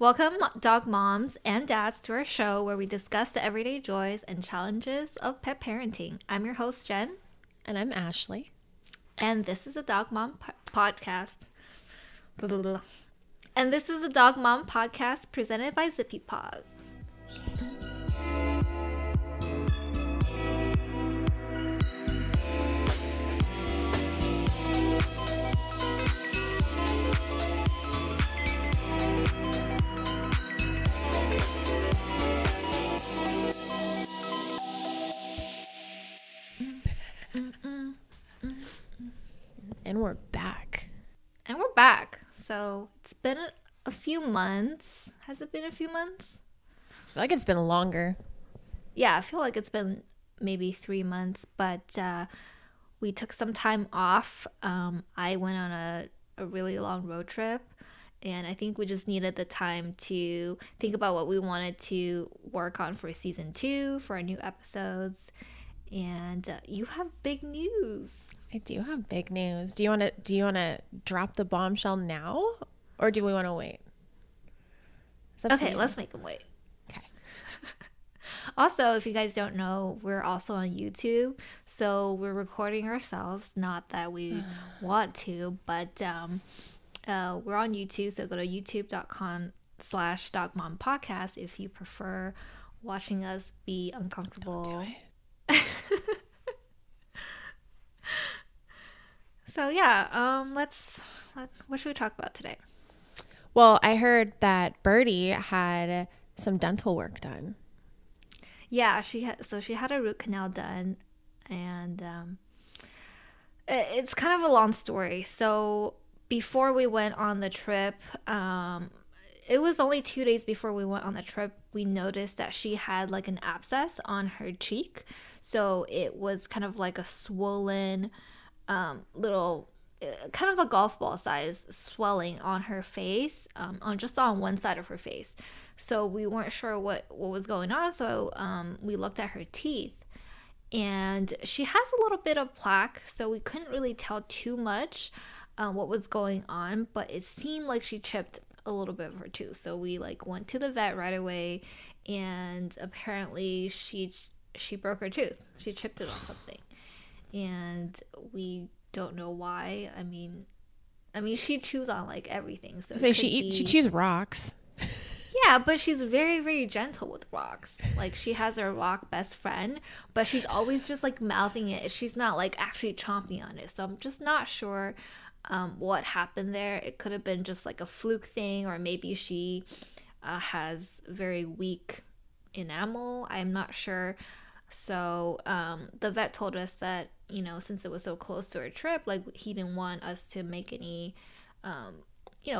Welcome, dog moms and dads, to our show where we discuss the everyday joys and challenges of pet parenting. I'm your host, Jen. And I'm Ashley. And this is a Dog Mom podcast. Blah, blah, blah. And this is a Dog Mom podcast presented by ZippyPaws. And we're back. And we're back. So it's been a few months. Has it been a few months? I feel like it's been longer. Yeah, I feel like it's been maybe 3 months, but we took some time off. I went on a really long road trip, and I think we just needed the time to think about what we wanted to work on for season 2, for our new episodes. And you have big news. I do have big news. Do you want to drop the bombshell now, or do we want to wait? Okay, let's make them wait. Okay. Also, if you guys don't know, we're also on YouTube. So we're recording ourselves. Not that we want to, but we're on YouTube. So go to youtube.com/dogmompodcast if you prefer watching us be uncomfortable. Don't do it. So yeah, what should we talk about today? Well, I heard that Birdie had some dental work done. Yeah, she had a root canal done, and it's kind of a long story. So before we went on the trip, it was only 2 days before we went on the trip, we noticed that she had like an abscess on her cheek. So it was kind of like a swollen little, kind of a golf ball size swelling on her face, on one side of her face. So we weren't sure what was going on. So we looked at her teeth, and she has a little bit of plaque. So we couldn't really tell too much what was going on, but it seemed like she chipped a little bit of her tooth. So we went to the vet right away, and apparently she broke her tooth. She chipped it on something. And we don't know why. I mean, she chews on everything. So she chews rocks. Yeah, but she's very, very gentle with rocks. She has her rock best friend, but she's always just mouthing it. She's not actually chomping on it. So I'm just not sure what happened there. It could have been just a fluke thing, or maybe she has very weak enamel. I'm not sure. So the vet told us that, since it was so close to our trip, he didn't want us to make any,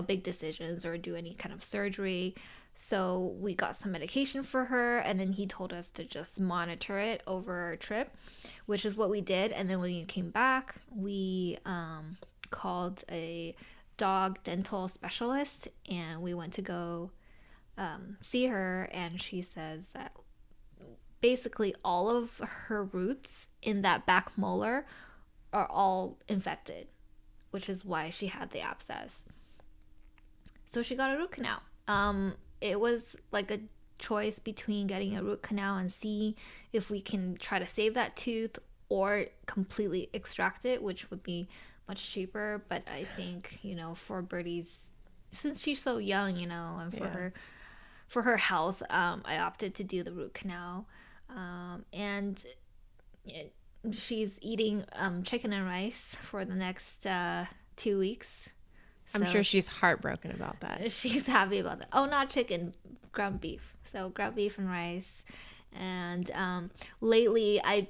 big decisions or do any kind of surgery. So we got some medication for her, and then he told us to just monitor it over our trip, which is what we did. And then when we came back, we called a dog dental specialist, and we went to go see her, and she says that basically all of her roots in that back molar are all infected, which is why she had the abscess. So she got a root canal. It was a choice between getting a root canal and see if we can try to save that tooth or completely extract it, which would be much cheaper. But I think, for Birdie's, since she's so young, and for her health, I opted to do the root canal. And she's eating chicken and rice for the next 2 weeks. I'm sure she's heartbroken about that. She's happy about that. Oh, not chicken, ground beef. So ground beef and rice. And lately I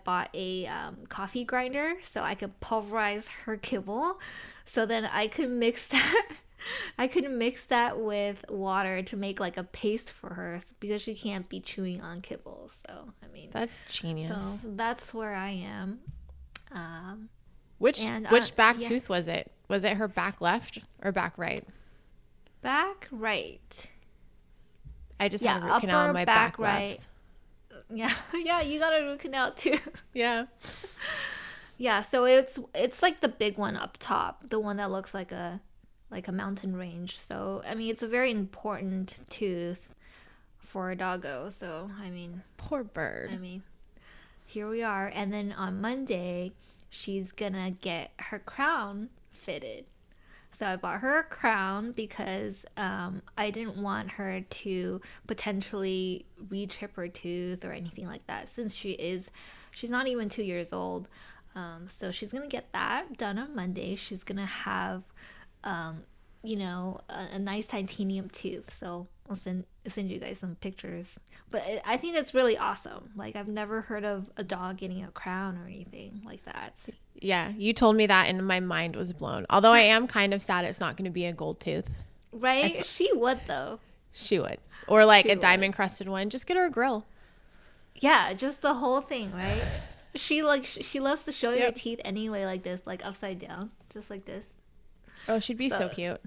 bought a coffee grinder so I could pulverize her kibble. So then I could mix that. I could mix that with water to make a paste for her, because she can't be chewing on kibble. So that's genius. So that's where I am. Which back tooth was it? Was it her back left or back right? Back right. I just had a root canal on my back left. Yeah, you got a root canal too. Yeah. Yeah, so it's the big one up top, the one that looks like a like a mountain range. So, I mean, it's a very important tooth for a doggo. So, I mean, poor bird. I mean, here we are. And then on Monday, she's gonna get her crown fitted. So I bought her a crown because I didn't want her to potentially re-chip her tooth or anything like that, since she's not even 2 years old. So she's gonna get that done on Monday. She's gonna have, a nice titanium tooth. So I'll send you guys some pictures. But I think it's really awesome. Like, I've never heard of a dog getting a crown or anything like that. Yeah, you told me that and my mind was blown. Although I am kind of sad it's not going to be a gold tooth. Right? She would, though. She would. Or like a diamond crusted one. Just get her a grill. Yeah, just the whole thing, right? She loves to show your teeth anyway, like this, like upside down, just like this. Oh, she'd be so cute.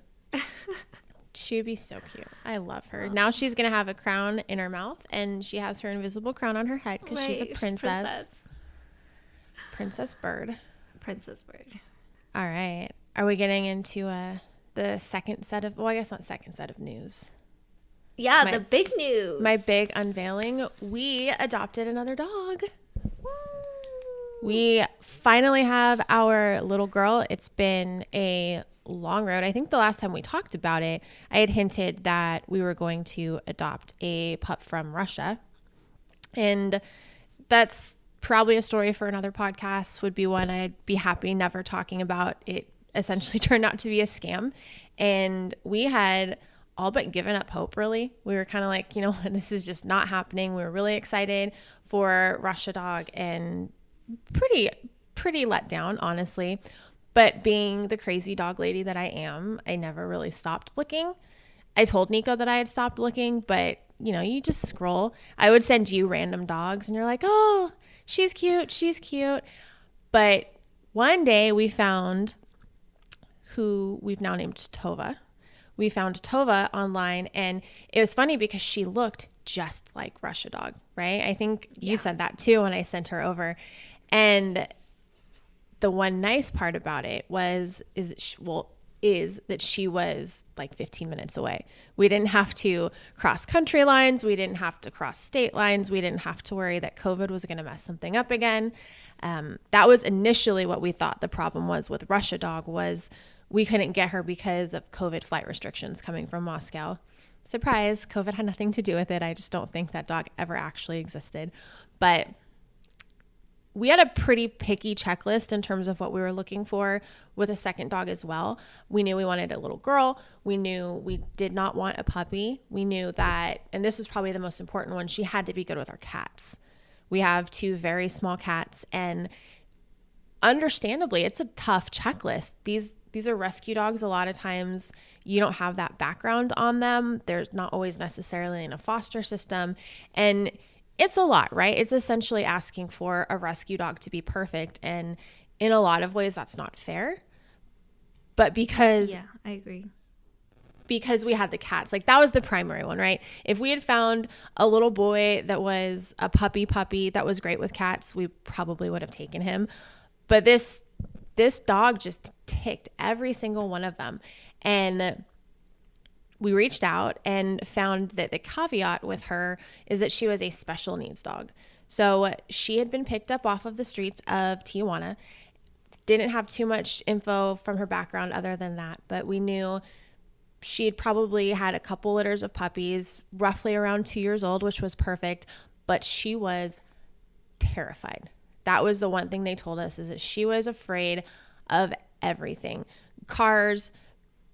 She would be so cute. I love her. Now she's going to have a crown in her mouth, and she has her invisible crown on her head because she's a princess. Princess bird. Princess bird. All right. Are we getting into the second set of, well, I guess not second set of news. Yeah, the big news. My big unveiling. We adopted another dog. We finally have our little girl. It's been a long road. I think the last time we talked about it, I had hinted that we were going to adopt a pup from Russia. And that's probably a story for another podcast, would be one I'd be happy never talking about. It essentially turned out to be a scam. And we had all but given up hope, really. We were kind of like, this is just not happening. We were really excited for Russia Dog and pretty let down, honestly. But being the crazy dog lady that I am, I never really stopped looking. I told Nico that I had stopped looking, but you just scroll. I would send you random dogs and you're like, oh, she's cute. But one day we found who we've now named Tova. We found Tova online, and it was funny because she looked just like Russia Dog, right? I think you said that too when I sent her over. And the one nice part about it is that she was like 15 minutes away. We didn't have to cross country lines. We didn't have to cross state lines. We didn't have to worry that COVID was going to mess something up again. That was initially what we thought the problem was with Russia Dog, was we couldn't get her because of COVID flight restrictions coming from Moscow. Surprise, COVID had nothing to do with it. I just don't think that dog ever actually existed. But we had a pretty picky checklist in terms of what we were looking for with a second dog as well. We knew we wanted a little girl. We knew we did not want a puppy. We knew that, and this was probably the most important one, she had to be good with our cats. We have 2 very small cats, and understandably, it's a tough checklist. These are rescue dogs. A lot of times you don't have that background on them. They're not always necessarily in a foster system. And it's a lot, right? It's essentially asking for a rescue dog to be perfect. And in a lot of ways, that's not fair. But because... Yeah, I agree. Because we had the cats, like that was the primary one, right? If we had found a little boy that was a puppy that was great with cats, we probably would have taken him. But this dog just ticked every single one of them. And we reached out and found that the caveat with her is that she was a special needs dog. So she had been picked up off of the streets of Tijuana. Didn't have too much info from her background other than that, but we knew she had probably had a couple litters of puppies, roughly around 2 years old, which was perfect, but she was terrified. That was the one thing they told us, is that she was afraid of everything. Cars,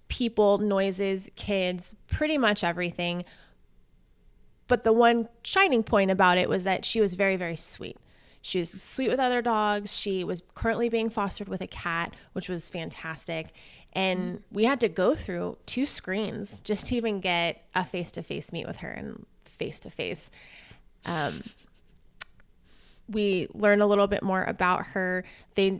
people, noises, kids, pretty much everything. But the one shining point about it was that she was very, very sweet. She was sweet with other dogs. She was currently being fostered with a cat, which was fantastic. And we had to go through 2 screens just to even get a face-to-face meet with her and face-to-face. We learned a little bit more about her. They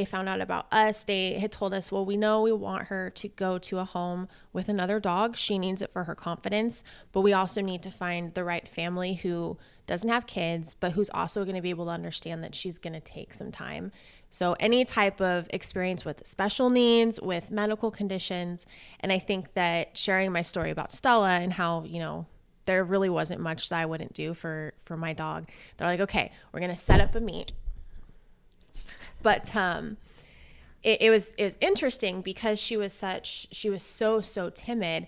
found out about us. They had told us, well, we know we want her to go to a home with another dog. She needs it for her confidence, but we also need to find the right family who doesn't have kids, but who's also going to be able to understand that she's going to take some time. So any type of experience with special needs, with medical conditions. And I think that sharing my story about Stella and how, there really wasn't much that I wouldn't do for my dog. They're like, okay, we're going to set up a meet. But it was interesting because she was so timid.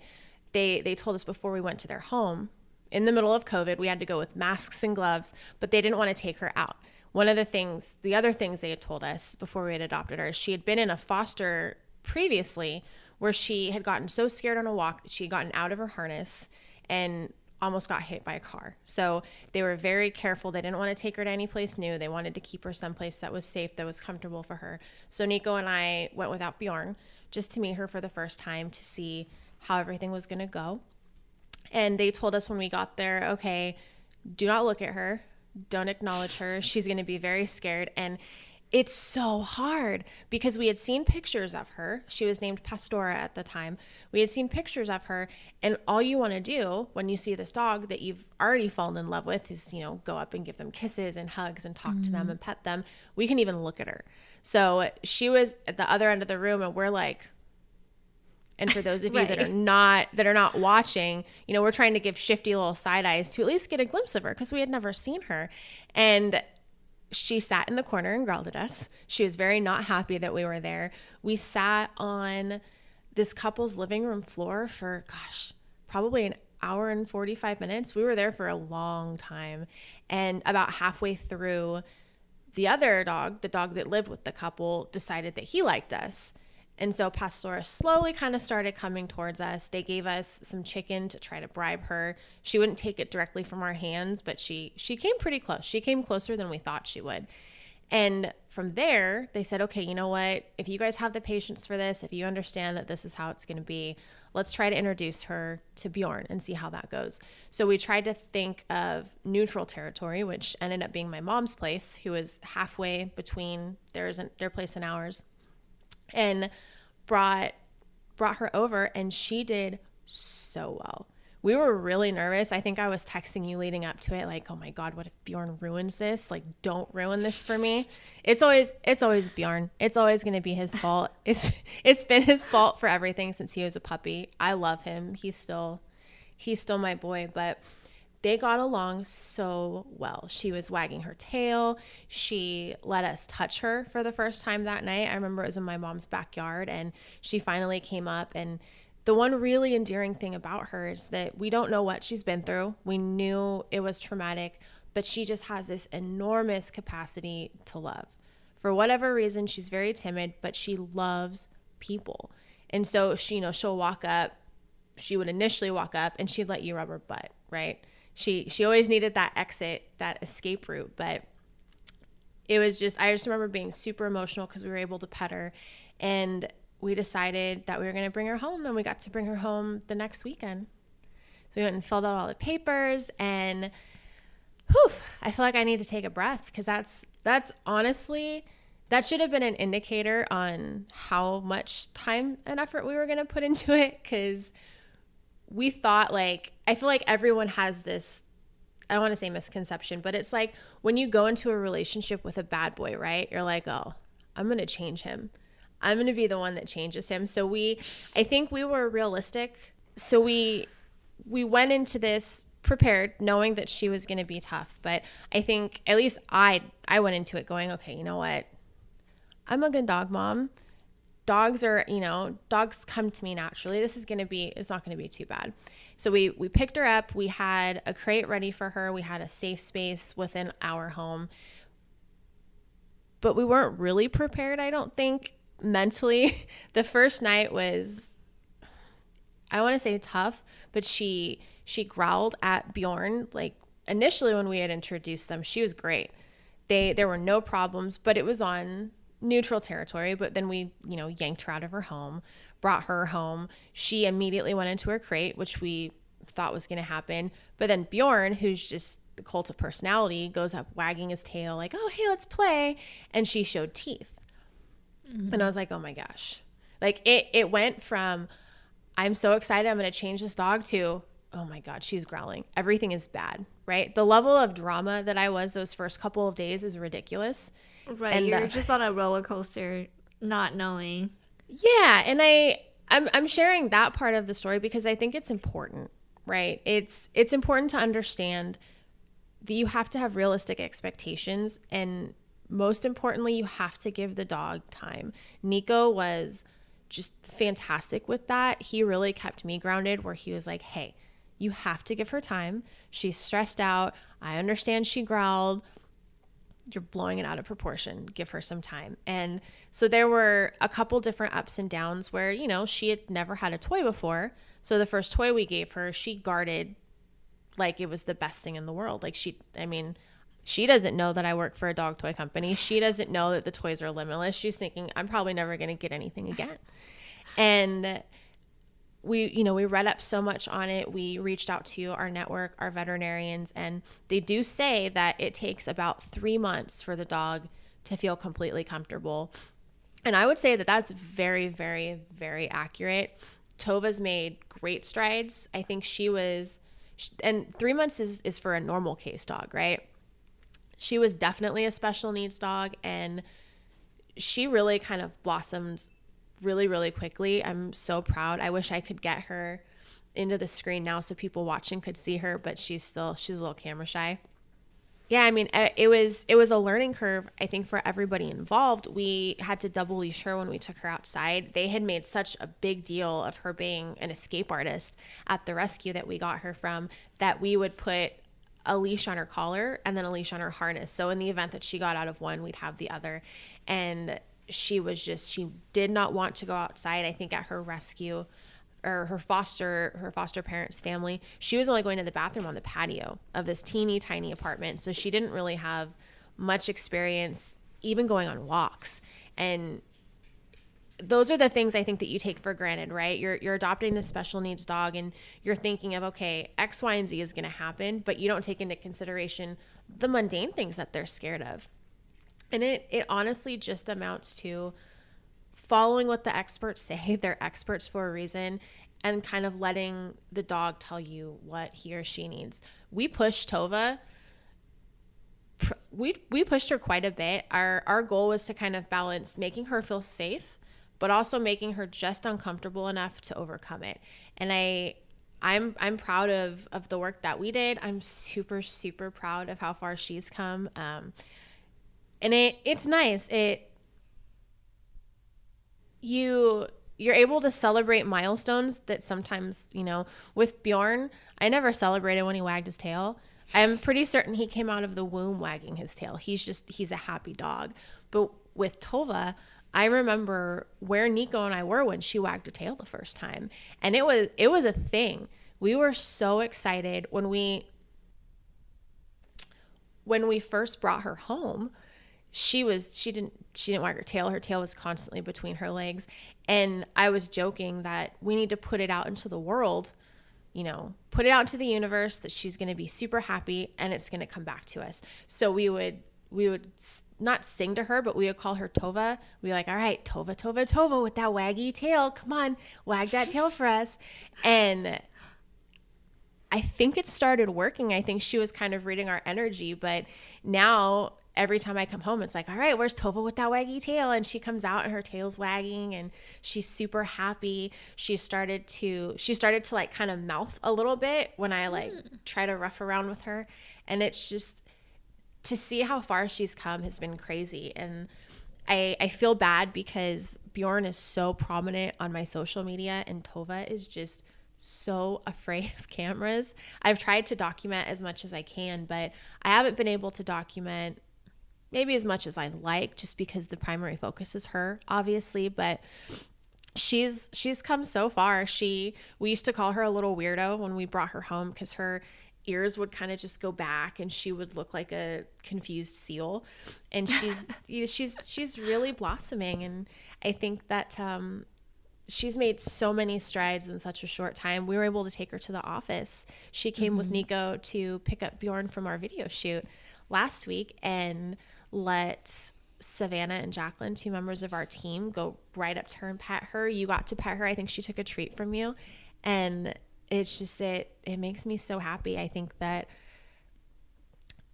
They told us before we went to their home, in the middle of COVID, we had to go with masks and gloves, but they didn't want to take her out. The other things they had told us before we had adopted her, she had been in a foster previously where she had gotten so scared on a walk that she had gotten out of her harness and almost got hit by a car. So they were very careful. They didn't want to take her to any place new. They wanted to keep her someplace that was safe, that was comfortable for her. So Nico and I went without Bjorn just to meet her for the first time to see how everything was going to go. And they told us when we got there, okay, do not look at her. Don't acknowledge her. She's going to be very scared. And it's so hard because we had seen pictures of her. She was named Pastora at the time. We had seen pictures of her, and all you want to do when you see this dog that you've already fallen in love with is, go up and give them kisses and hugs and talk to them and pet them. We can even look at her. So she was at the other end of the room, and we're like, and for those of you that are not watching, we're trying to give shifty little side eyes to at least get a glimpse of her because we had never seen her. And she sat in the corner and growled at us. She was very not happy that we were there. We sat on this couple's living room floor for, probably an hour and 45 minutes. We were there for a long time. And about halfway through, the other dog, the dog that lived with the couple, decided that he liked us. And so Pastora slowly kind of started coming towards us. They gave us some chicken to try to bribe her. She wouldn't take it directly from our hands, but she came pretty close. She came closer than we thought she would. And from there, they said, okay, you know what? If you guys have the patience for this, if you understand that this is how it's going to be, let's try to introduce her to Bjorn and see how that goes. So we tried to think of neutral territory, which ended up being my mom's place, who was halfway between their place and ours. And brought her over, and she did so well. We were really nervous. I think I was texting you leading up to it, like, oh my God, what if Bjorn ruins this? Like, don't ruin this for me. It's always Bjorn. It's always going to be his fault. It's been his fault for everything since he was a puppy. I love him. He's still my boy, but they got along so well. She was wagging her tail. She let us touch her for the first time that night. I remember it was in my mom's backyard, and she finally came up. And the one really endearing thing about her is that we don't know what she's been through. We knew it was traumatic, but she just has this enormous capacity to love. For whatever reason, she's very timid, but she loves people. And so she'll walk up. She would initially walk up and she'd let you rub her butt, right? She always needed that exit, that escape route. But I just remember being super emotional because we were able to pet her, and we decided that we were going to bring her home, and we got to bring her home the next weekend. So we went and filled out all the papers, and I feel like I need to take a breath because that's honestly, that should have been an indicator on how much time and effort we were going to put into it, because we thought, I feel like everyone has this, I don't want to say misconception, but it's like when you go into a relationship with a bad boy, right? You're like, oh, I'm going to change him. I'm going to be the one that changes him. So I think we were realistic. So we went into this prepared, knowing that she was going to be tough. But I think at least I went into it going, okay, you know what? I'm a good dog mom. Dogs come to me naturally. It's not going to be too bad. So we picked her up. We had a crate ready for her. We had a safe space within our home. But we weren't really prepared, I don't think, mentally. The first night was, I don't want to say tough, but she growled at Bjorn. Initially when we had introduced them, she was great. There were no problems, but it was on neutral territory. But then we, yanked her out of her home, brought her home. She immediately went into her crate, which we thought was going to happen. But then Bjorn, who's just the cult of personality, goes up wagging his tail like, oh, hey, let's play. And she showed teeth. Mm-hmm. And I was like, oh my gosh. It went from, I'm so excited, I'm going to change this dog, to, oh my God, she's growling. Everything is bad, right? The level of drama that I was those first couple of days is ridiculous. Right, And you're just on a roller coaster, not knowing. yeah, and I'm sharing that part of the story because I think it's important, right? It's important to understand that you have to have realistic expectations, and most importantly, you have to give the dog time. Nico was just fantastic with that. He really kept me grounded where he was like, "Hey, you have to give her time. She's stressed out. I understand she growled. You're blowing it out of proportion. Give her some time." And so there were a couple different ups and downs where, she had never had a toy before. So the first toy we gave her, she guarded like it was the best thing in the world. Like she doesn't know that I work for a dog toy company. She doesn't know that the toys are limitless. She's thinking I'm probably never going to get anything again. And we read up so much on it. We reached out to our network, our veterinarians, and they do say that it takes about 3 months for the dog to feel completely comfortable. And I would say that that's very, very, very accurate. Tova's made great strides. I think and 3 months is for a normal case dog, right? She was definitely a special needs dog, and she really kind of blossomed really, really quickly. I'm so proud. I wish I could get her into the screen now so people watching could see her, but she's a little camera shy. Yeah, I mean, it was a learning curve, I think, for everybody involved. We had to double leash her when we took her outside. They had made such a big deal of her being an escape artist at the rescue that we got her from that we would put a leash on her collar and then a leash on her harness. So in the event that she got out of one, we'd have the other. And she did not want to go outside. I think at her rescue or her foster parents' family, she was only going to the bathroom on the patio of this teeny tiny apartment. So she didn't really have much experience even going on walks. And those are the things I think that you take for granted, right? You're adopting this special needs dog and you're thinking of, okay, X, Y, and Z is going to happen, but you don't take into consideration the mundane things that they're scared of. And it honestly just amounts to following what the experts say. They're experts for a reason, and kind of letting the dog tell you what he or she needs. We pushed Tova. We pushed her quite a bit. Our goal was to kind of balance making her feel safe, but also making her just uncomfortable enough to overcome it. And I'm proud of the work that we did. I'm super, super proud of how far she's come. And it's nice. You're able to celebrate milestones that sometimes, with Bjorn, I never celebrated when he wagged his tail. I'm pretty certain he came out of the womb wagging his tail. He's a happy dog. But with Tova, I remember where Nico and I were when she wagged her tail the first time. And it was a thing. We were so excited when we first brought her home. She didn't wag her tail. Her tail was constantly between her legs. And I was joking that we need to put it out into the world, put it out into the universe that she's going to be super happy and it's going to come back to us. So we would not sing to her, but we would call her Tova. We'd be like, all right, Tova, Tova, Tova with that waggy tail. Come on, wag that tail for us. And I think it started working. I think she was kind of reading our energy, but now every time I come home, it's like, all right, where's Tova with that waggy tail? And she comes out and her tail's wagging and she's super happy. She started to like kind of mouth a little bit when I try to rough around with her. And it's just, to see how far she's come has been crazy. And I feel bad because Bjorn is so prominent on my social media and Tova is just so afraid of cameras. I've tried to document as much as I can, but I haven't been able to document maybe as much as I'd like, just because the primary focus is her, obviously. But she's come so far. We used to call her a little weirdo when we brought her home because her ears would kind of just go back and she would look like a confused seal. And she's really blossoming. And I think that she's made so many strides in such a short time. We were able to take her to the office. She came with Nico to pick up Bjorn from our video shoot last week and let Savannah and Jacqueline, 2 members of our team, go right up to her and pet her. You got to pet her. I think she took a treat from you. And it's just, it makes me so happy. I think that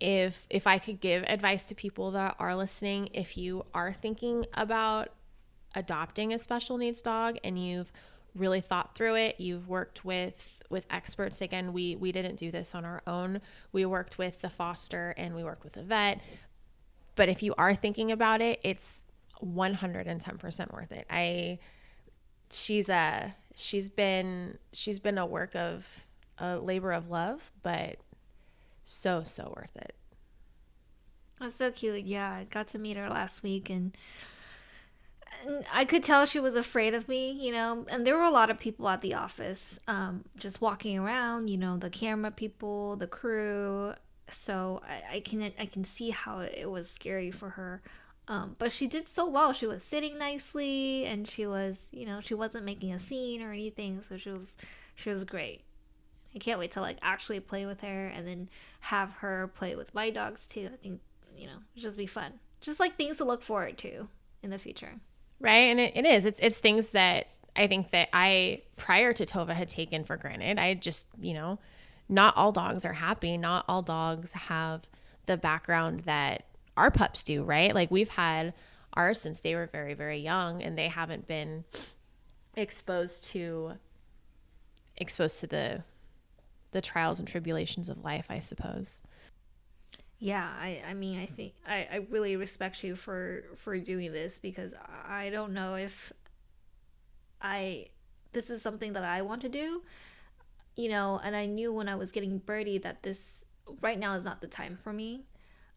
if I could give advice to people that are listening, if you are thinking about adopting a special needs dog and you've really thought through it, you've worked with experts. Again, we didn't do this on our own. We worked with the foster and we worked with a vet. But if you are thinking about it, it's 110% worth it. She's been a labor of love, but so worth it. That's so cute. Yeah, I got to meet her last week, and I could tell she was afraid of me, you know. And there were a lot of people at the office, just walking around, you know, the camera people, the crew. So I can see how it was scary for her. But she did so well. She was sitting nicely, and she was, you know, she wasn't making a scene or anything. So she was great. I can't wait to like actually play with her and then have her play with my dogs too. I think, you know, it'll just be fun. Just like things to look forward to in the future. Right. And it is. It's things that I think that I, prior to Tova, had taken for granted. I just, you know, not all dogs are happy. Not all dogs have the background that our pups do, right? Like we've had ours since they were very, very young, and they haven't been exposed to the trials and tribulations of life, I suppose. Yeah, I mean, I think I really respect you for doing this, because I don't know if this is something that I want to do, you know, and I knew when I was getting Birdie that this right now is not the time for me.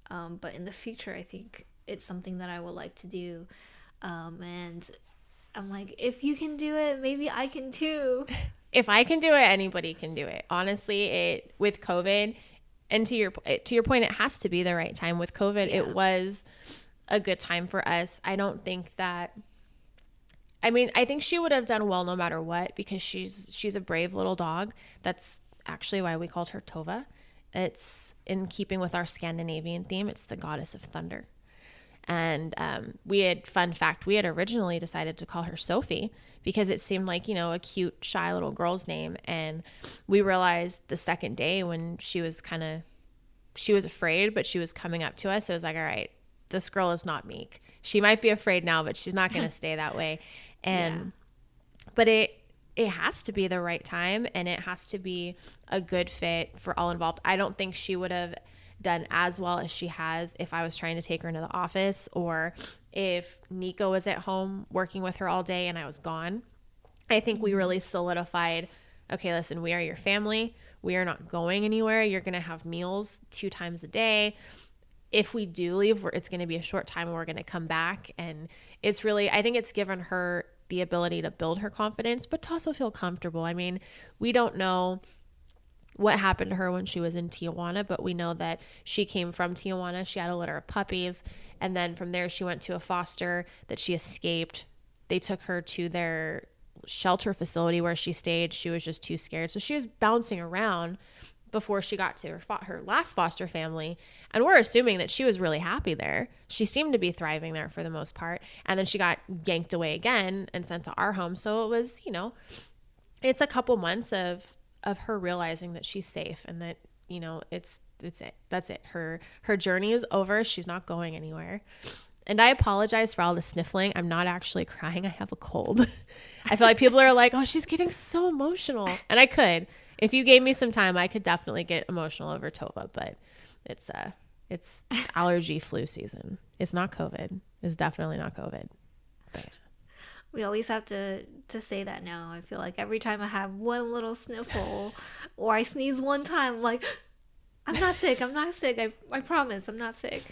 But in the future, I think it's something that I would like to do. And I'm like, if you can do it, maybe I can too. If I can do it, anybody can do it. Honestly, with COVID, and to your point, it has to be the right time. With COVID, It was a good time for us. I don't think that. I mean, I think she would have done well no matter what, because she's a brave little dog. That's actually why we called her Tova. It's in keeping with our Scandinavian theme. It's the goddess of thunder. And fun fact, we had originally decided to call her Sophie because it seemed like, you know, a cute, shy little girl's name. And we realized the second day when she was afraid, but she was coming up to us. It was like, all right, this girl is not meek. She might be afraid now, but she's not going to stay that way. And, but it has to be the right time, and it has to be a good fit for all involved. I don't think she would have done as well as she has if I was trying to take her into the office, or if Nico was at home working with her all day and I was gone. I think we really solidified, okay, listen, we are your family. We are not going anywhere. You're going to have meals 2 times a day. If we do leave, it's going to be a short time and we're going to come back. And it's really, I think it's given her the ability to build her confidence, but to also feel comfortable. I mean, we don't know what happened to her when she was in Tijuana, but we know that she came from Tijuana. She had a litter of puppies, and then from there she went to a foster that she escaped. They took her to their shelter facility where she stayed. She was just too scared, so she was bouncing around before she got to her last foster family, and we're assuming that she was really happy there. She seemed to be thriving there for the most part, and then she got yanked away again and sent to our home. So it was, you know, it's a couple months of her realizing that she's safe and that, you know, that's it. Her journey is over. She's not going anywhere. And I apologize for all the sniffling. I'm not actually crying. I have a cold. I feel like people are like, oh, she's getting so emotional. And I could. If you gave me some time, I could definitely get emotional over Tova, but it's allergy flu season. It's not COVID. It's definitely not COVID. But we always have to say that now. I feel like every time I have one little sniffle or I sneeze one time, I'm like, I'm not sick. I promise I'm not sick.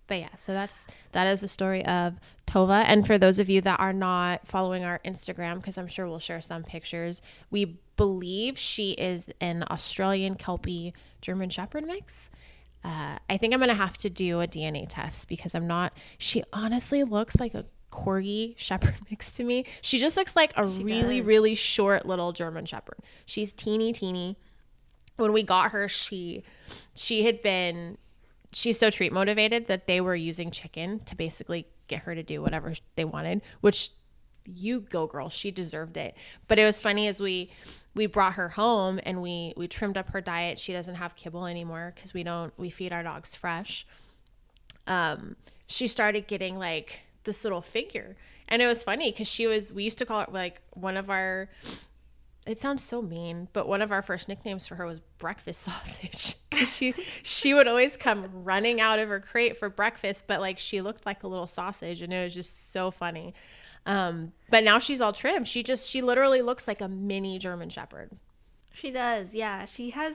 But yeah, so that is the story of Tova. And for those of you that are not following our Instagram, because I'm sure we'll share some pictures, we believe she is an Australian Kelpie German Shepherd mix. I think I'm going to have to do a DNA test because she honestly looks like a Corgi Shepherd mix to me. She just looks like really short little German Shepherd. She's teeny. When we got her, she's so treat motivated that they were using chicken to basically get her to do whatever they wanted, which you go girl, she deserved it. But it was funny as we we brought her home and we trimmed up her diet. She doesn't have kibble anymore because we feed our dogs fresh. She started getting like this little figure, and it was funny because we used to call it like one of our, it sounds so mean, but one of our first nicknames for her was breakfast sausage. Cause she would always come running out of her crate for breakfast, but like she looked like a little sausage, and it was just so funny. But now she's all trim. She literally looks like a mini German Shepherd. She does, yeah. She has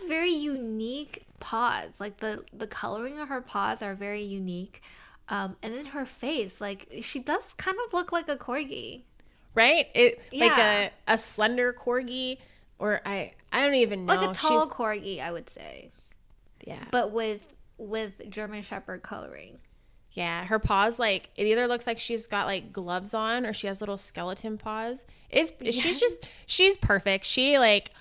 very unique paws. Like the coloring of her paws are very unique. And then her face, like she does kind of look like a corgi. Right? Like a slender corgi, or I don't even know. Like a tall corgi, I would say. Yeah. But with German Shepherd coloring. Yeah, her paws, like, it either looks like she's got like gloves on or she has little skeleton paws. She's perfect. She, like,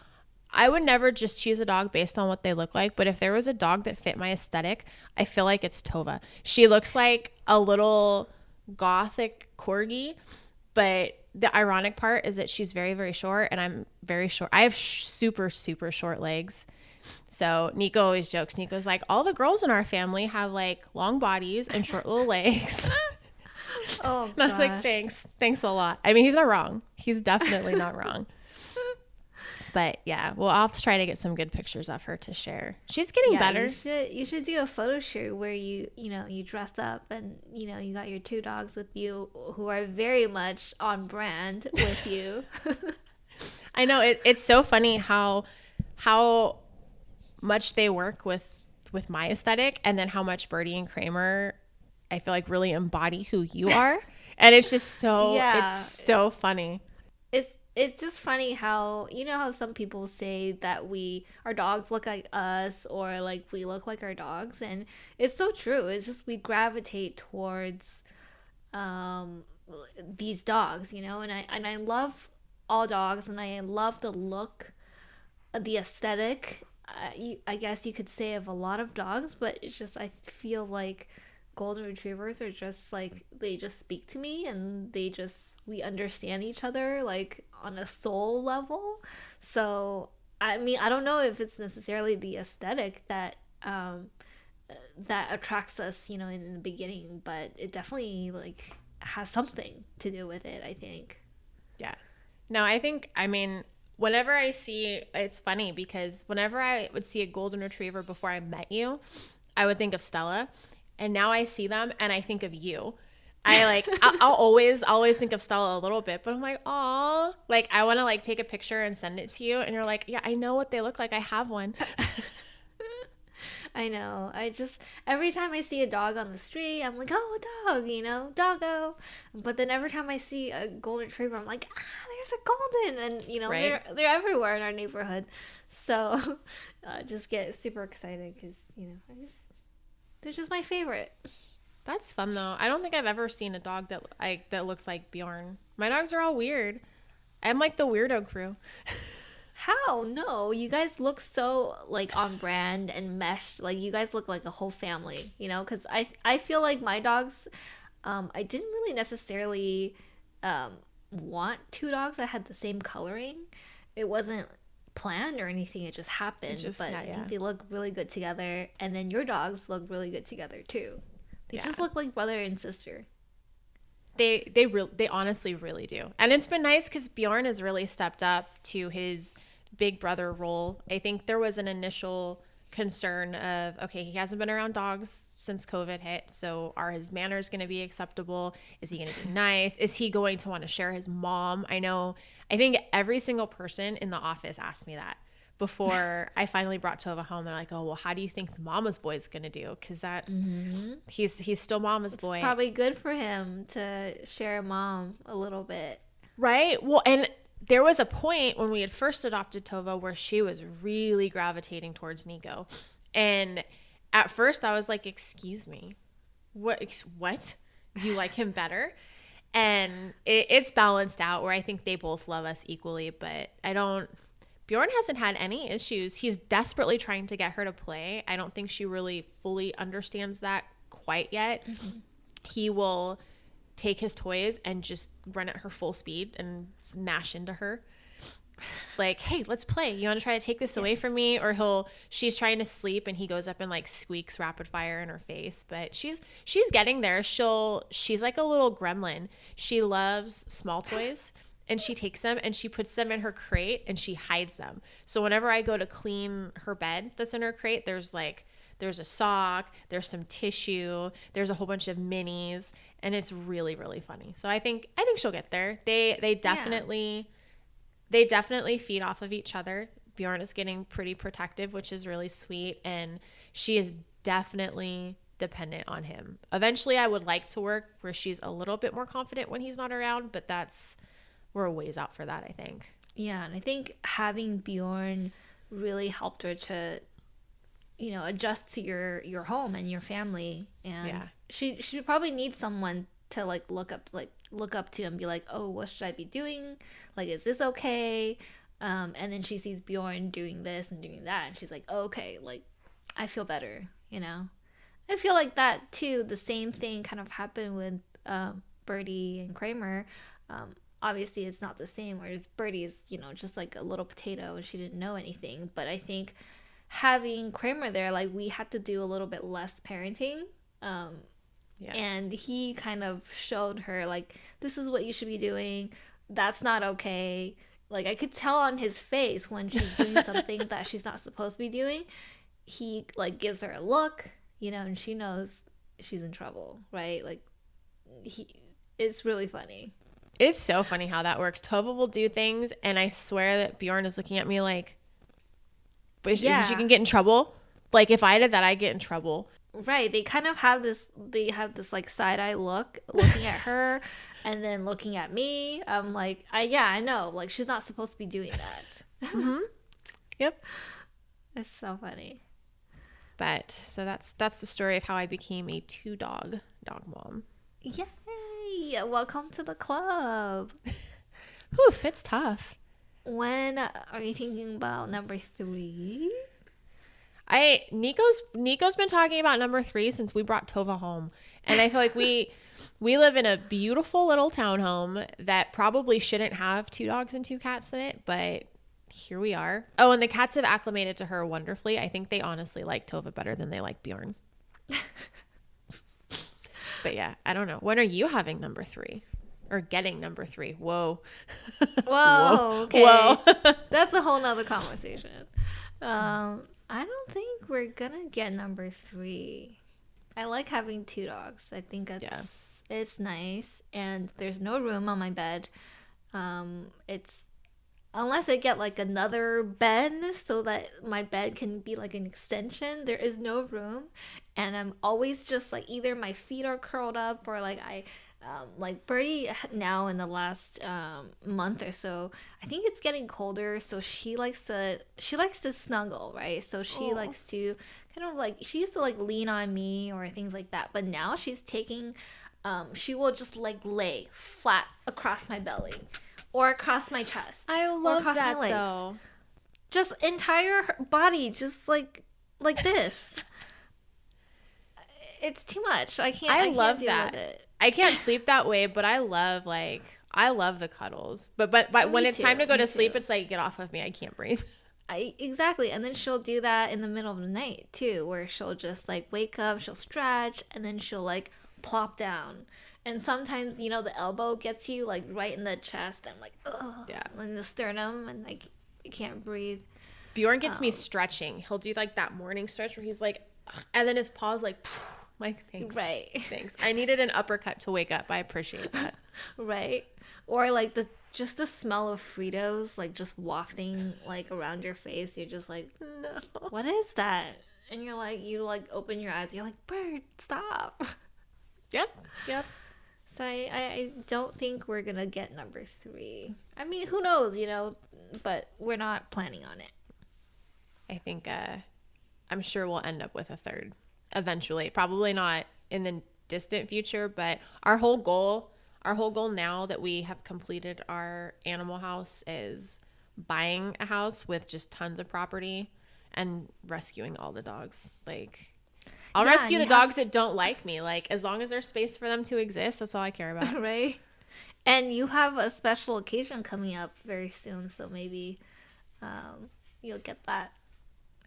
I would never just choose a dog based on what they look like, but if there was a dog that fit my aesthetic, I feel like it's Tova. She looks like a little gothic corgi, but the ironic part is that she's very, very short, and I'm very short. I have super, super short legs. So Nico always jokes. Nico's like, all the girls in our family have like long bodies and short little legs. Oh, and I was like, thanks a lot. I mean, he's not wrong. He's definitely not wrong. But yeah, well, I'll have to try to get some good pictures of her to share. She's getting better. You should do a photo shoot where you dress up and you got your two dogs with you who are very much on brand with you. I know it's so funny how much they work with my aesthetic, and then how much Birdie and Kramer I feel like really embody who you are. And it's just so it's so funny. It's just funny how how some people say that our dogs look like us, or like we look like our dogs, and it's so true. It's just we gravitate towards these dogs, and I love all dogs, and I love the look, the aesthetic. I guess you could say of a lot of dogs, but it's just I feel like golden retrievers are just like, they just speak to me, and we understand each other like on a soul level. So I mean, I don't know if it's necessarily the aesthetic that attracts us, in the beginning, but it definitely like has something to do with it, I think. Yeah. No, I mean, whenever I see, it's funny because whenever I would see a golden retriever before I met you, I would think of Stella, and now I see them and I think of you. I'll always think of Stella a little bit, but I'm like, aw, like I want to like take a picture and send it to you, and you're like, yeah, I know what they look like. I have one. I know. Every time I see a dog on the street, I'm like, oh, a dog, doggo. But then every time I see a golden retriever, I'm like, there's a golden, and right? they're everywhere in our neighborhood. So I just get super excited because they're just my favorite. That's fun though. I don't think I've ever seen a dog that looks like Bjorn. My dogs are all weird. I'm like the weirdo crew. How? No, you guys look so like on brand and meshed. Like you guys look like a whole family, because I feel like my dogs, I didn't really necessarily want two dogs that had the same coloring. It wasn't planned or anything. It just happened. But I think they look really good together. And then your dogs look really good together too. They just look like brother and sister. They honestly really do. And it's been nice because Bjorn has really stepped up to his big brother role. I think there was an initial concern of, okay, he hasn't been around dogs since COVID hit, so are his manners going to be acceptable? Is he going to be nice? Is he going to want to share his mom? I think every single person in the office asked me that before I finally brought Tova home. They're like, oh, well, how do you think the mama's boy is going to do? Because he's still mama's boy. It's probably good for him to share a mom a little bit. Right? Well, and there was a point when we had first adopted Tova where she was really gravitating towards Nico. And at first I was like, excuse me, what? You like him better? And it's balanced out where I think they both love us equally, but Bjorn hasn't had any issues. He's desperately trying to get her to play. I don't think she really fully understands that quite yet. Mm-hmm. He will take his toys and just run at her full speed and smash into her. like, hey, let's play. You want to try to take this away from me? Or she's trying to sleep and he goes up and like squeaks rapid fire in her face. But she's getting there. She's like a little gremlin. She loves small toys and she takes them and she puts them in her crate and she hides them. So whenever I go to clean her bed that's in her crate, there's a sock, there's some tissue, there's a whole bunch of minis, and it's really, really funny. So I think she'll get there. They definitely feed off of each other. Bjorn is getting pretty protective, which is really sweet, and she is definitely dependent on him. Eventually, I would like to work where she's a little bit more confident when he's not around, but we're a ways out for that, I think. Yeah, and I think having Bjorn really helped her to, adjust to your home and your family, and she probably needs someone to look up to and be like, oh, what should I be doing? Like, is this okay? And then she sees Bjorn doing this and doing that, and she's like, oh, okay, like, I feel better, I feel like that too. The same thing kind of happened with Birdie and Kramer. Obviously, it's not the same, whereas Birdie is, just like a little potato and she didn't know anything. But I think having Kramer there, like, we had to do a little bit less parenting. And he kind of showed her, like, this is what you should be doing. That's not okay. Like, I could tell on his face when she's doing something that she's not supposed to be doing. He, like, gives her a look, and she knows she's in trouble, right? Like, it's really funny. It's so funny how that works. Tova will do things, and I swear that Bjorn is looking at me like, but she can get in trouble. Like, if I did that, I'd get in trouble. Right. They kind of have this like side-eye looking at her and then looking at me. I'm like, I know. Like, she's not supposed to be doing that. Mm-hmm. Yep. It's so funny. But so that's the story of how I became a 2-dog mom. Yay! Welcome to the club. Oof, it's tough. When are you thinking about number 3? Nico's been talking about number 3 since we brought Tova home, and I feel like we live in a beautiful little townhome that probably shouldn't have 2 dogs and 2 cats in it, but here we are. Oh, and the cats have acclimated to her wonderfully. I think they honestly like Tova better than they like Bjorn. But yeah, I don't know. When are you having number 3? Or getting number 3? Whoa. Whoa. Okay. Whoa. That's a whole nother conversation. I don't think we're gonna get number 3. I like having 2 dogs. I think it's nice, and there's no room on my bed. It's unless I get like another bed so that my bed can be like an extension, there is no room, and I'm always just like either my feet are curled up or like like Birdie now in the last month or so, I think it's getting colder, so she likes to snuggle, right? So she likes to kind of like, she used to like lean on me or things like that, but now she's taking she will just like lay flat across my belly or across my chest. I love that though. Just entire body, just like this. It's too much. I can't love deal that. with it. I can't sleep that way, but I love the cuddles. But when it's time to go to sleep, it's like, get off of me. I can't breathe. Exactly. And then she'll do that in the middle of the night too, where she'll just like wake up, she'll stretch, and then she'll like plop down. And sometimes, the elbow gets you like right in the chest. I'm like, ugh. Yeah. In the sternum, and like you can't breathe. Bjorn gets me stretching. He'll do like that morning stretch where he's like, ugh, and then his paws like, thanks. Right. Thanks. I needed an uppercut to wake up. I appreciate that. Right. Or like the smell of Fritos, like just wafting like around your face. You're just like, no, what is that? And you're like, you like open your eyes. You're like, Bird, stop. Yep. So I don't think we're gonna get number 3. I mean, who knows, but we're not planning on it. I think I'm sure we'll end up with a 3rd eventually. Probably not in the distant future, but our whole goal now that we have completed our animal house is buying a house with just tons of property and rescuing all the dogs. Like, I'll rescue the dogs that don't like me. Like, as long as there's space for them to exist, that's all I care about. Right. And you have a special occasion coming up very soon, so maybe you'll get that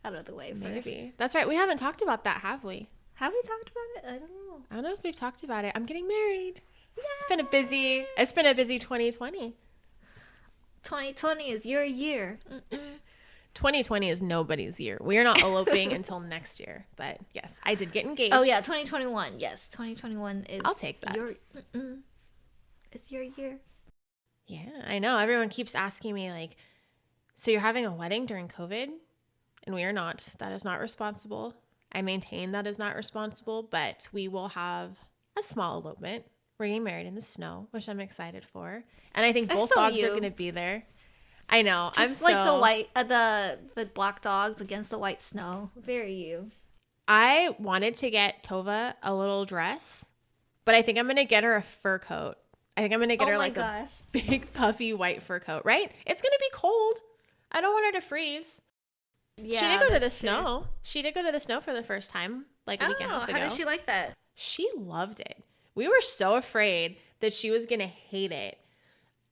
out of the way first. Maybe. That's right. We haven't talked about that, have we? Have we talked about it? I don't know. I don't know if we've talked about it. I'm getting married. Yay! It's been a busy 2020. 2020 is your year. 2020 is nobody's year. We are not eloping until next year. But yes, I did get engaged. Oh yeah, 2021. Yes, 2021 is. I'll take that. It's your year. Yeah, I know. Everyone keeps asking me like, so you're having a wedding during COVID? And we are not. That is not responsible. I maintain that is not responsible, but we will have a small elopement. We're getting married in the snow, which I'm excited for. And I think both dogs are going to be there. I know. Just like the white, the black dogs against the white snow. Very you. I wanted to get Tova a little dress, but I think I'm going to get her a fur coat. I think I'm going to get her like a big puffy white fur coat, right? It's going to be cold. I don't want her to freeze. Yeah, she did go to the snow. She did go to the snow for the first time, like a week and a half ago. How did she like that? She loved it. We were so afraid that she was going to hate it.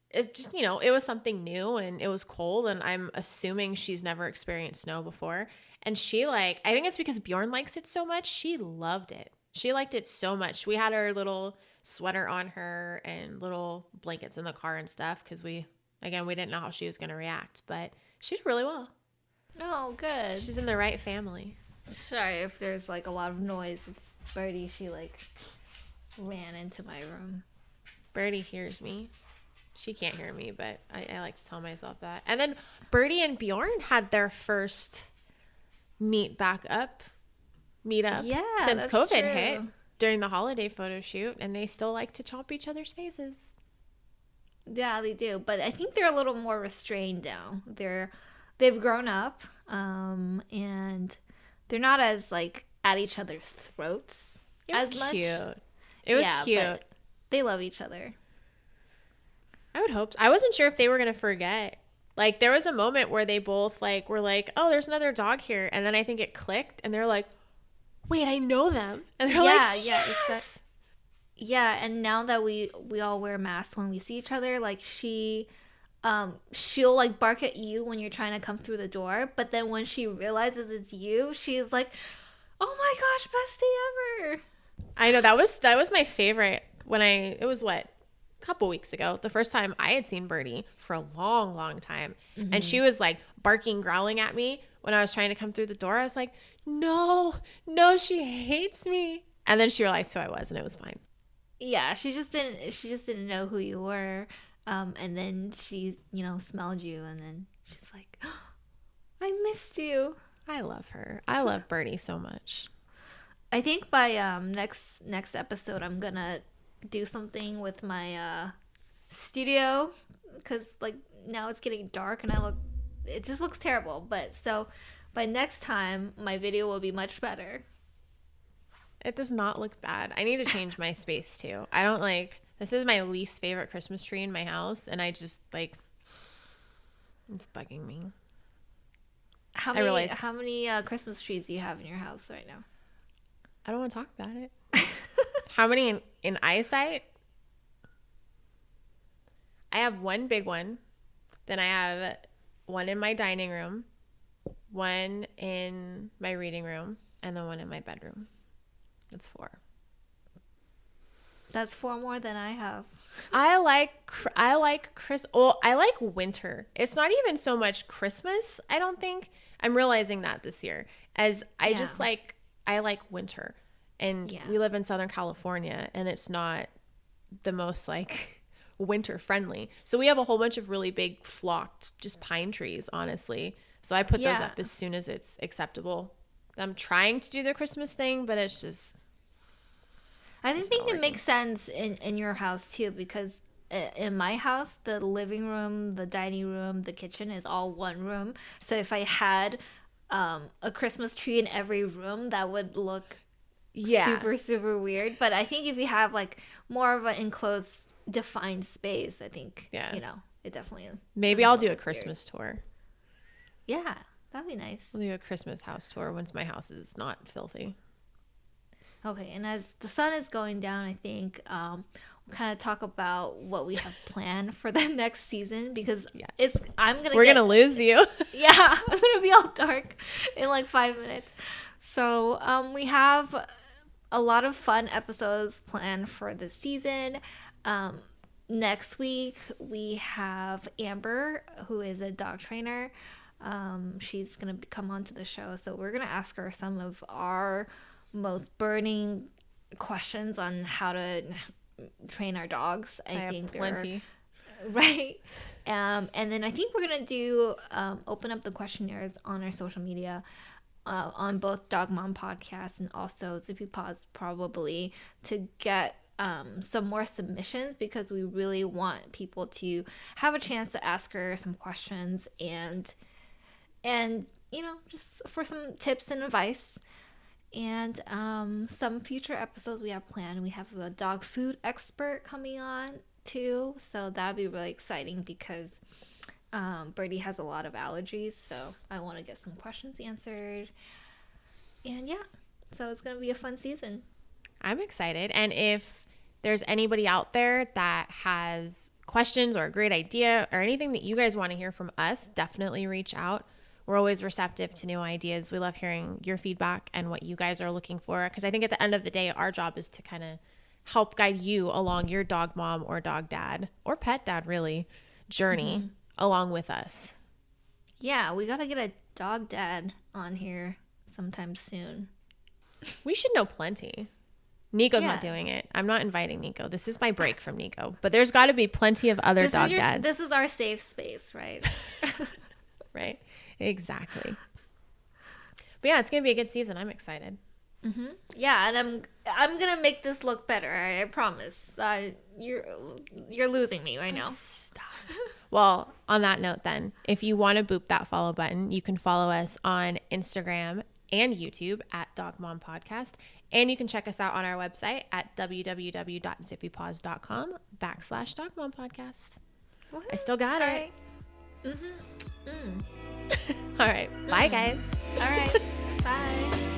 It's just, it was something new and it was cold, and I'm assuming she's never experienced snow before. And she I think it's because Bjorn likes it so much. She loved it. She liked it so much. We had our little sweater on her and little blankets in the car and stuff because we didn't know how she was going to react, but she did really well. Oh, good. She's in the right family. Sorry if there's a lot of noise. It's Birdie. She ran into my room. Birdie hears me. She can't hear me, but I like to tell myself that. And then Birdie and Bjorn had their first meet up since COVID hit during the holiday photo shoot, and they still like to chomp each other's faces. Yeah, they do, but I think they're a little more restrained now. They've grown up, and they're not as at each other's throats as much. It was cute. But they love each other. I would hope so. I wasn't sure if they were going to forget. There was a moment where they both were like, oh, there's another dog here. And then I think it clicked and they're like, wait, I know them. And they're yes. Yeah. And now that we all wear masks when we see each other, she'll bark at you when you're trying to come through the door. But then when she realizes it's you, she's like, oh my gosh, best day ever. I know that was my favorite it was a couple weeks ago, the first time I had seen Birdie for a long, long time. Mm-hmm. And she was barking, growling at me when I was trying to come through the door. I was like, no, she hates me. And then she realized who I was, and it was fine. Yeah, she just didn't know who you were. And then she, smelled you, and then she's like, oh, I missed you. I love her. I love Birdie so much. I think by next episode, I'm gonna do something with my studio, because now it's getting dark and it just looks terrible. But so by next time, my video will be much better. It does not look bad. I need to change my space too. I don't this is my least favorite Christmas tree in my house, and I just it's bugging me. How many Christmas trees do you have in your house right now? I don't want to talk about it. How many in eyesight? I have one big one. Then I have one in my dining room, one in my reading room, and then one in my bedroom. That's 4. That's 4 more than I have. I like winter. It's not even so much Christmas, I don't think. I'm realizing that this year, as I just I like winter. And we live in Southern California, and it's not the most winter friendly. So we have a whole bunch of really big flocked just pine trees, honestly. So I put those up as soon as it's acceptable. I'm trying to do the Christmas thing, but it's just I just think it makes sense in your house too, because in my house, the living room, the dining room, the kitchen is all one room. So if I had a Christmas tree in every room, that would look super, super weird. But I think if you have more of an enclosed, defined space, I think, it definitely. Maybe I'll do a Christmas tour. Yeah, that'd be nice. We'll do a Christmas house tour once my house is not filthy. Okay, and as the sun is going down, I think kind of talk about what we have planned for the next season, because Yes. we're gonna lose you. Yeah, I'm gonna be all dark in like 5 minutes. So we have a lot of fun episodes planned for this season. Next week we have Amber, who is a dog trainer. She's gonna come onto the show, so we're gonna ask her some of our most burning questions on how to train our dogs. I think plenty. Right. And then I think we're gonna do open up the questionnaires on our social media, on both Dog Mom Podcast and also ZippyPaws, probably, to get some more submissions, because we really want people to have a chance to ask her some questions and just for some tips and advice. And some future episodes we have planned. We have a dog food expert coming on too, so that'd be really exciting, because Birdie has a lot of allergies, so I want to get some questions answered. And yeah, so it's gonna be a fun season. I'm excited. And if there's anybody out there that has questions or a great idea or anything that you guys want to hear from us, definitely reach out. We're always receptive to new ideas. We love hearing your feedback and what you guys are looking for, because I think at the end of the day, our job is to kind of help guide you along your dog mom or dog dad or pet dad, really, journey along with us. Yeah, we got to get a dog dad on here sometime soon. We should know plenty. Nico's not doing it. I'm not inviting Nico. This is my break from Nico. But there's got to be plenty of other dog dads. This is our safe space, right? Right. Exactly. But yeah, it's gonna be a good season. I'm excited. Yeah, and I'm gonna make this look better. I promise. You're losing me right now. Stop. Well, on that note, then, if you want to boop that follow button, you can follow us on Instagram and YouTube at Dog Mom Podcast, and you can check us out on our website at www.zippypaws.com/Dog Mom Podcast. I still got it. Right. All right. Bye, guys. All right. Bye.